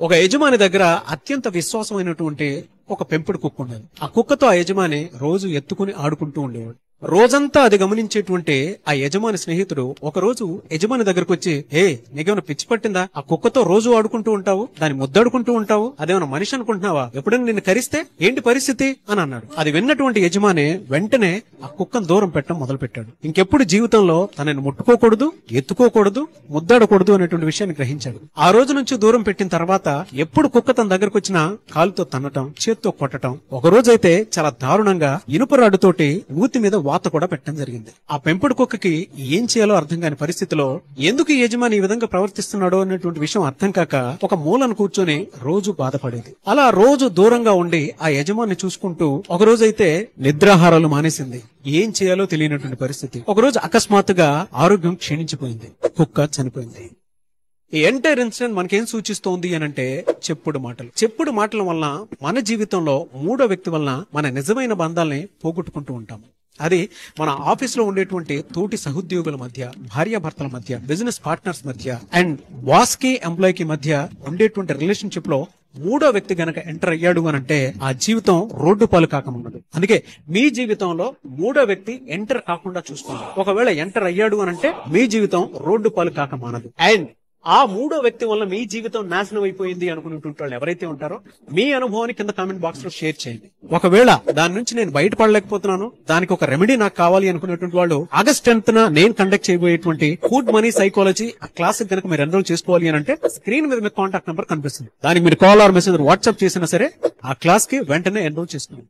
ఒక యజమాని దగ్గర అత్యంత విశ్వాసమైనటువంటి ఒక పెంపుడు కుక్క ఉండేది. ఆ కుక్కతో ఆ యజమాని రోజు ఎత్తుకుని ఆడుకుంటూ ఉండేవాడు. రోజంతా అది గమనించేటువంటి ఆ యజమాని స్నేహితుడు ఒక రోజు యజమాని దగ్గరకు వచ్చి, హే, నీకేమైనా పిచ్చి పట్టిందా? ఆ కుక్కతో రోజు ఆడుకుంటూ ఉంటావు, దాన్ని ముద్దాడుకుంటూ ఉంటావు, అదేమైనా మనిషి అనుకుంటున్నావా? ఎప్పుడైనా నిన్ను కరిస్తే ఏంటి పరిస్థితి అని అన్నాడు. అది విన్నటువంటి యజమాని వెంటనే ఆ కుక్కను దూరం పెట్టడం మొదలు పెట్టాడు. ఇంకెప్పుడు జీవితంలో తనని ముట్టుకోకూడదు, ఎత్తుకోకూడదు, ముద్దాడకూడదు అనేటువంటి విషయాన్ని గ్రహించాడు. ఆ రోజు నుంచి దూరం పెట్టిన తర్వాత ఎప్పుడు కుక్క తన దగ్గరకు వచ్చినా కాలుతో తన్నటం, చేత్తో కొట్టడం, ఒక రోజైతే చాలా దారుణంగా ఇనుపరాడుతోటి మూతి మీద వాత కూడా పెట్టడం జరిగింది. ఆ పెంపుడు కుక్కకి ఏం చేయాలో అర్థం కాని పరిస్థితిలో ఎందుకు ఈ యజమాని ఈ విధంగా ప్రవర్తిస్తున్నాడో అనేటువంటి విషయం అర్థం కాక ఒక మూలను కూర్చొని రోజు బాధపడేది. అలా రోజు దూరంగా ఉండి ఆ యజమాని చూసుకుంటూ ఒక రోజైతే నిద్రాహారాలు మానేసింది. ఏం చేయాలో తెలియనటువంటి పరిస్థితి. ఒక రోజు అకస్మాత్తుగా ఆరోగ్యం క్షీణించిపోయింది. కుక్క చనిపోయింది. ఈ ఎంటైర్ ఇన్సిడెంట్ మనకేం సూచిస్తోంది అనంటే చెప్పుడు మాటల వలన మన జీవితంలో మూడో వ్యక్తి వలన మన నిజమైన బంధాలని పోగొట్టుకుంటూ ఉంటాము. అది మన ఆఫీస్ లో ఉండేటువంటి తోటి సహోద్యోగుల మధ్య, భార్యాభర్తల మధ్య, బిజినెస్ పార్ట్నర్స్ మధ్య అండ్ బాస్ కి ఎంప్లాయ్ కి మధ్య ఉండేటువంటి రిలేషన్షిప్ లో మూడో వ్యక్తి గనక ఎంటర్ అయ్యాడు అనంటే ఆ జీవితం రోడ్డు పాలు కాకముండదు. అందుకే మీ జీవితంలో మూడో వ్యక్తి ఎంటర్ కాకుండా చూసుకోండి. ఒకవేళ ఎంటర్ అయ్యాడు అనంటే మీ జీవితం రోడ్డు పాలు కాక మానదు. అండ్ ఆ మూడో వ్యక్తి వల్ల మీ జీవితం నాశనం అయిపోయింది అనుకునేటువంటి వాళ్ళు ఎవరైతే ఉంటారో మీ అనుభవాన్ని కింద కామెంట్ బాక్స్ లో షేర్ చేయండి. ఒకవేళ దాని నుంచి నేను బయటపడలేకపోతున్నాను, దానికి ఒక రెమెడీ నాకు కావాలి అనుకునేటువంటి వాళ్ళు August 10th నేను కండక్ట్ చేయబోయేటువంటి ఫుడ్ మనీ సైకాలజీ ఆ క్లాస్ కనుక మీరు ఎన్రోల్ చేసుకోవాలి అంటే స్క్రీన్ మీద మీ కాంటాక్ట్ నెంబర్ కనిపిస్తుంది. దానికి మీరు కాల్ ఆర్ మెసేజ్ వాట్సాప్ చేసినా సరే ఆ క్లాస్ కి వెంటనే ఎన్రోల్ చేసుకోండి.